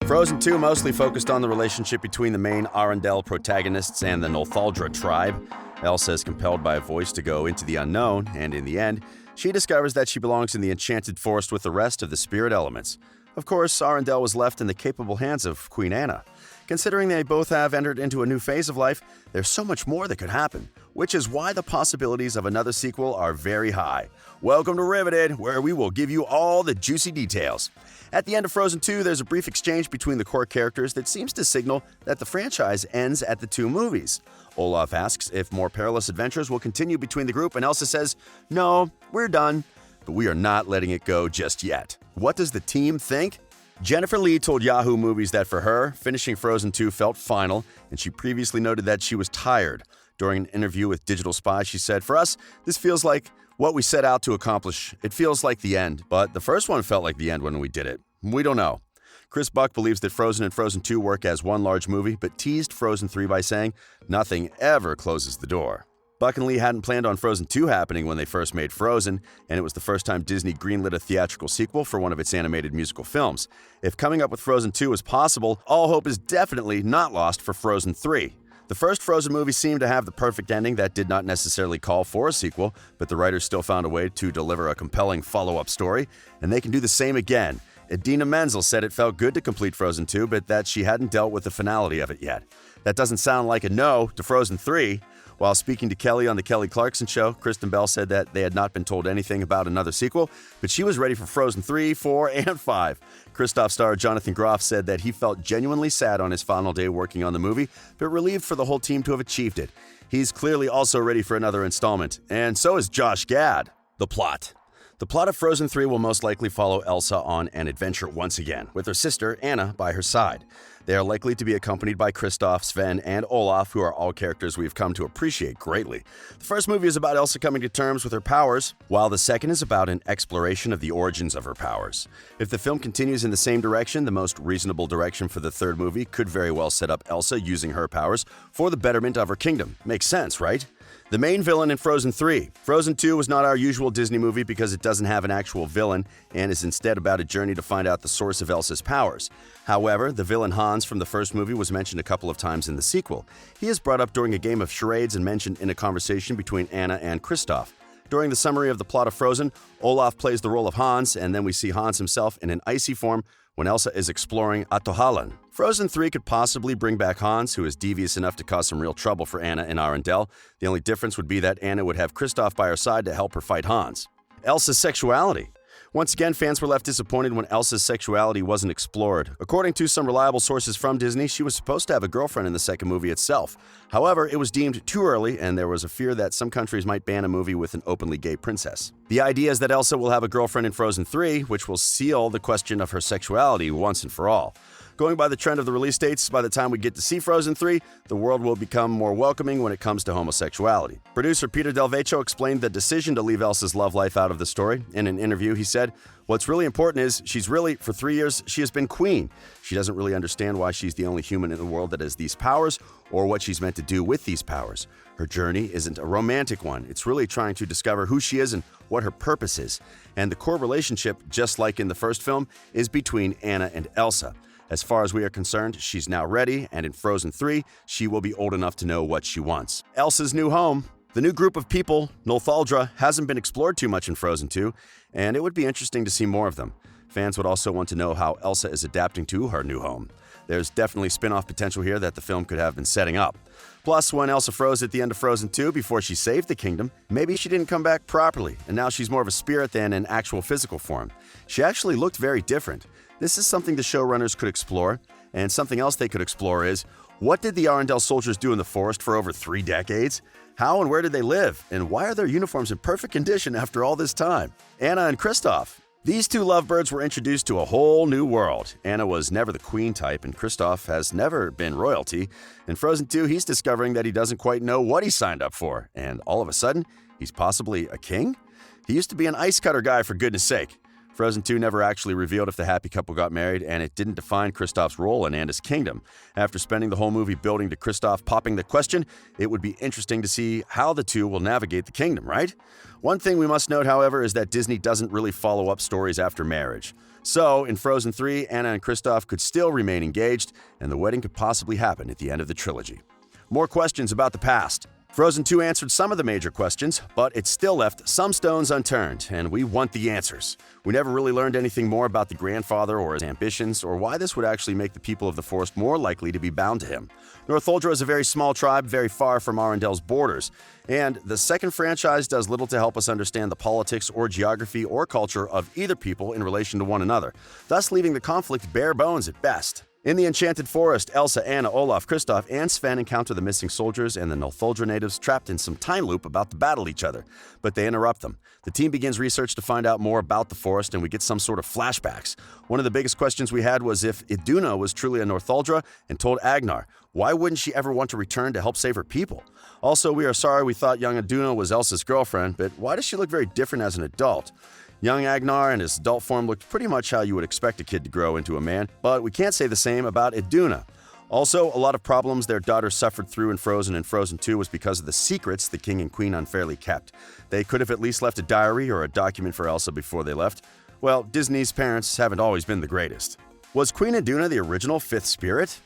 Frozen 2 mostly focused on the relationship between the main Arendelle protagonists and the Northuldra tribe. Elsa is compelled by a voice to go into the unknown, and in the end, she discovers that she belongs in the enchanted forest with the rest of the spirit elements. Of course, Arendelle was left in the capable hands of Queen Anna. Considering they both have entered into a new phase of life, there's so much more that could happen, which is why the possibilities of another sequel are very high. Welcome to Riveted, where we will give you all the juicy details. At the end of Frozen 2, there's a brief exchange between the core characters that seems to signal that the franchise ends at the two movies. Olaf asks if more perilous adventures will continue between the group, and Elsa says, "No, we're done." But we are not letting it go just yet. What does the team think? Jennifer Lee told Yahoo Movies that for her, finishing Frozen 2 felt final, and she previously noted that she was tired. During an interview with Digital Spy, she said, "For us, this feels like what we set out to accomplish. It feels like the end, but the first one felt like the end when we did it. We don't know." Chris Buck believes that Frozen and Frozen 2 work as one large movie, but teased Frozen 3 by saying, "Nothing ever closes the door." Buck and Lee hadn't planned on Frozen 2 happening when they first made Frozen, and it was the first time Disney greenlit a theatrical sequel for one of its animated musical films. If coming up with Frozen 2 is possible, all hope is definitely not lost for Frozen 3. The first Frozen movie seemed to have the perfect ending that did not necessarily call for a sequel, but the writers still found a way to deliver a compelling follow-up story, and they can do the same again. Adina Menzel said it felt good to complete Frozen 2, but that she hadn't dealt with the finality of it yet. That doesn't sound like a no to Frozen 3. While speaking to Kelly on The Kelly Clarkson Show, Kristen Bell said that they had not been told anything about another sequel, but she was ready for Frozen 3, 4, and 5. Kristoff star Jonathan Groff said that he felt genuinely sad on his final day working on the movie, but relieved for the whole team to have achieved it. He's clearly also ready for another installment, and so is Josh Gad. The plot. The plot of Frozen 3 will most likely follow Elsa on an adventure once again, with her sister, Anna, by her side. They are likely to be accompanied by Kristoff, Sven, and Olaf, who are all characters we've come to appreciate greatly. The first movie is about Elsa coming to terms with her powers, while the second is about an exploration of the origins of her powers. If the film continues in the same direction, the most reasonable direction for the third movie could very well set up Elsa using her powers for the betterment of her kingdom. Makes sense, right? The main villain in Frozen 3. Frozen 2 was not our usual Disney movie because it doesn't have an actual villain and is instead about a journey to find out the source of Elsa's powers. However, the villain Hans from the first movie was mentioned a couple of times in the sequel. He is brought up during a game of charades and mentioned in a conversation between Anna and Kristoff. During the summary of the plot of Frozen, Olaf plays the role of Hans, and then we see Hans himself in an icy form when Elsa is exploring Atohalan. Frozen 3 could possibly bring back Hans, who is devious enough to cause some real trouble for Anna and Arendelle. The only difference would be that Anna would have Kristoff by her side to help her fight Hans. Elsas Sexuality. Once again, fans were left disappointed when Elsa's sexuality wasn't explored. According to some reliable sources from Disney, she was supposed to have a girlfriend in the second movie itself. However, it was deemed too early, and there was a fear that some countries might ban a movie with an openly gay princess. The idea is that Elsa will have a girlfriend in Frozen 3, which will seal the question of her sexuality once and for all. Going by the trend of the release dates, by the time we get to see Frozen 3, the world will become more welcoming when it comes to homosexuality. Producer Peter Del Vecchio explained the decision to leave Elsa's love life out of the story. In an interview, he said, "What's really important is for 3 years, she has been queen. She doesn't really understand why she's the only human in the world that has these powers or what she's meant to do with these powers. Her journey isn't a romantic one. It's really trying to discover who she is and what her purpose is. And the core relationship, just like in the first film, is between Anna and Elsa. As far as we are concerned, she's now ready, and in Frozen 3, she will be old enough to know what she wants." Elsa's new home. The new group of people, Northuldra, hasn't been explored too much in Frozen 2, and it would be interesting to see more of them. Fans would also want to know how Elsa is adapting to her new home. There's definitely spin-off potential here that the film could have been setting up. Plus, when Elsa froze at the end of Frozen 2 before she saved the kingdom, maybe she didn't come back properly, and now she's more of a spirit than an actual physical form. She actually looked very different. This is something the showrunners could explore, and something else they could explore is, what did the Arendelle soldiers do in the forest for over 3 decades? How and where did they live? And why are their uniforms in perfect condition after all this time? Anna and Kristoff. These two lovebirds were introduced to a whole new world. Anna was never the queen type, and Kristoff has never been royalty. In Frozen 2, he's discovering that he doesn't quite know what he signed up for, and all of a sudden, he's possibly a king? He used to be an ice cutter guy, for goodness sake. Frozen 2 never actually revealed if the happy couple got married, and it didn't define Kristoff's role in Anna's kingdom. After spending the whole movie building to Kristoff popping the question, it would be interesting to see how the two will navigate the kingdom, right? One thing we must note, however, is that Disney doesn't really follow up stories after marriage. So, in Frozen 3, Anna and Kristoff could still remain engaged, and the wedding could possibly happen at the end of the trilogy. More questions about the past. Frozen 2 answered some of the major questions, but it still left some stones unturned, and we want the answers. We never really learned anything more about the grandfather or his ambitions, or why this would actually make the people of the forest more likely to be bound to him. Northuldra is a very small tribe, very far from Arendelle's borders, and the second franchise does little to help us understand the politics or geography or culture of either people in relation to one another, thus leaving the conflict bare bones at best. In the Enchanted Forest, Elsa, Anna, Olaf, Kristoff, and Sven encounter the missing soldiers and the Northuldra natives trapped in some time loop about to battle each other, but they interrupt them. The team begins research to find out more about the forest, and we get some sort of flashbacks. One of the biggest questions we had was if Adina was truly a Northuldra and told Agnar, why wouldn't she ever want to return to help save her people? Also, we are sorry we thought young Adina was Elsa's girlfriend, but why does she look very different as an adult? Young Agnar in his adult form looked pretty much how you would expect a kid to grow into a man, but we can't say the same about Adina. Also, a lot of problems their daughter suffered through in Frozen and Frozen 2 was because of the secrets the king and queen unfairly kept. They could have at least left a diary or a document for Elsa before they left. Well, Disney's parents haven't always been the greatest. Was Queen Adina the original fifth spirit?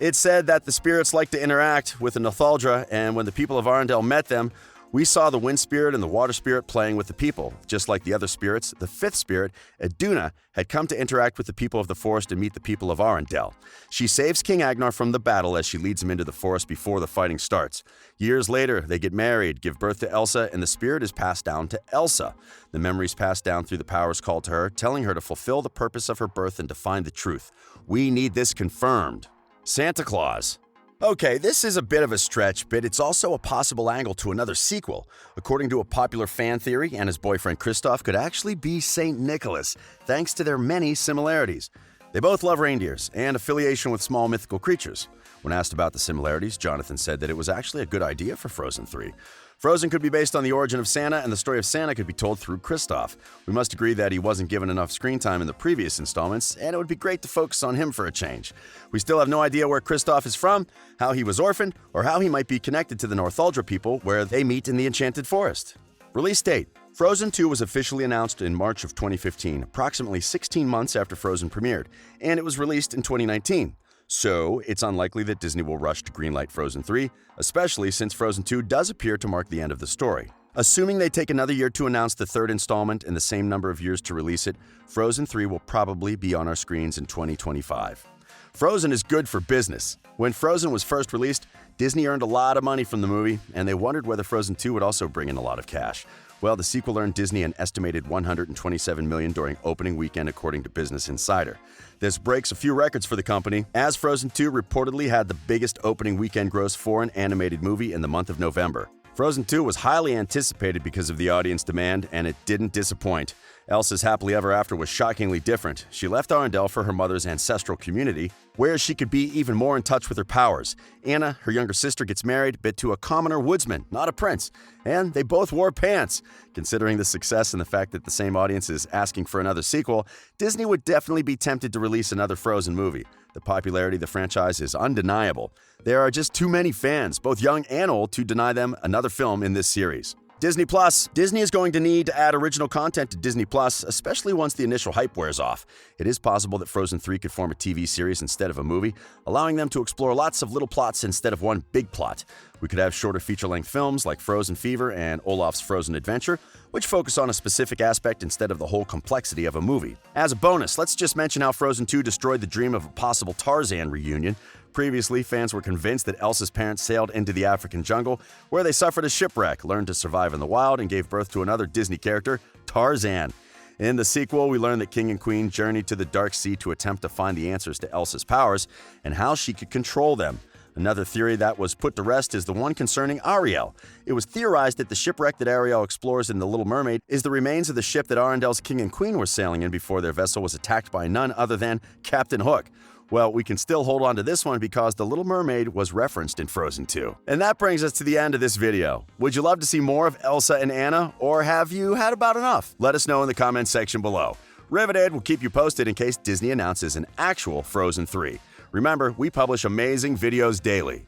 It's said that the spirits like to interact with the Northuldra, and when the people of Arendelle met them, we saw the wind spirit and the water spirit playing with the people. Just like the other spirits, the fifth spirit, Adina, had come to interact with the people of the forest and meet the people of Arendelle. She saves King Agnar from the battle as she leads him into the forest before the fighting starts. Years later, they get married, give birth to Elsa, and the spirit is passed down to Elsa. The memories passed down through the powers called to her, telling her to fulfill the purpose of her birth and to find the truth. We need this confirmed. Santa Claus. Okay, this is a bit of a stretch, but it's also a possible angle to another sequel. According to a popular fan theory, Anna's boyfriend Kristoff could actually be Saint Nicholas, thanks to their many similarities. They both love reindeers and affiliation with small mythical creatures. When asked about the similarities, Jonathan said that it was actually a good idea for Frozen 3. Frozen could be based on the origin of Santa, and the story of Santa could be told through Kristoff. We must agree that he wasn't given enough screen time in the previous installments, and it would be great to focus on him for a change. We still have no idea where Kristoff is from, how he was orphaned, or how he might be connected to the Northuldra people where they meet in the Enchanted Forest. Release date. Frozen 2 was officially announced in March of 2015, approximately 16 months after Frozen premiered, and it was released in 2019. So, it's unlikely that Disney will rush to greenlight Frozen 3, especially since Frozen 2 does appear to mark the end of the story. Assuming they take another year to announce the third installment and the same number of years to release it, Frozen 3 will probably be on our screens in 2025. Frozen is good for business. When Frozen was first released, Disney earned a lot of money from the movie, and they wondered whether Frozen 2 would also bring in a lot of cash. Well, the sequel earned Disney an estimated $127 million during opening weekend, according to Business Insider. This breaks a few records for the company, as Frozen 2 reportedly had the biggest opening weekend gross for an animated movie in the month of November. Frozen 2 was highly anticipated because of the audience demand, and it didn't disappoint. Elsa's happily ever after was shockingly different. She left Arendelle for her mother's ancestral community, where she could be even more in touch with her powers. Anna, her younger sister, gets married, but to a commoner woodsman, not a prince. And they both wore pants. Considering the success and the fact that the same audience is asking for another sequel, Disney would definitely be tempted to release another Frozen movie. The popularity of the franchise is undeniable. There are just too many fans, both young and old, to deny them another film in this series. Disney Plus. Disney is going to need to add original content to Disney Plus, especially once the initial hype wears off. It is possible that Frozen 3 could form a TV series instead of a movie, allowing them to explore lots of little plots instead of one big plot. We could have shorter feature-length films like Frozen Fever and Olaf's Frozen Adventure, which focus on a specific aspect instead of the whole complexity of a movie. As a bonus, let's just mention how Frozen 2 destroyed the dream of a possible Tarzan reunion. Previously, fans were convinced that Elsa's parents sailed into the African jungle, where they suffered a shipwreck, learned to survive in the wild, and gave birth to another Disney character, Tarzan. In the sequel, we learn that King and Queen journeyed to the Dark Sea to attempt to find the answers to Elsa's powers and how she could control them. Another theory that was put to rest is the one concerning Ariel. It was theorized that the shipwreck that Ariel explores in The Little Mermaid is the remains of the ship that Arendelle's King and Queen were sailing in before their vessel was attacked by none other than Captain Hook. Well, we can still hold on to this one because The Little Mermaid was referenced in Frozen 2. And that brings us to the end of this video. Would you love to see more of Elsa and Anna, or have you had about enough? Let us know in the comments section below. Riveted will keep you posted in case Disney announces an actual Frozen 3. Remember, we publish amazing videos daily.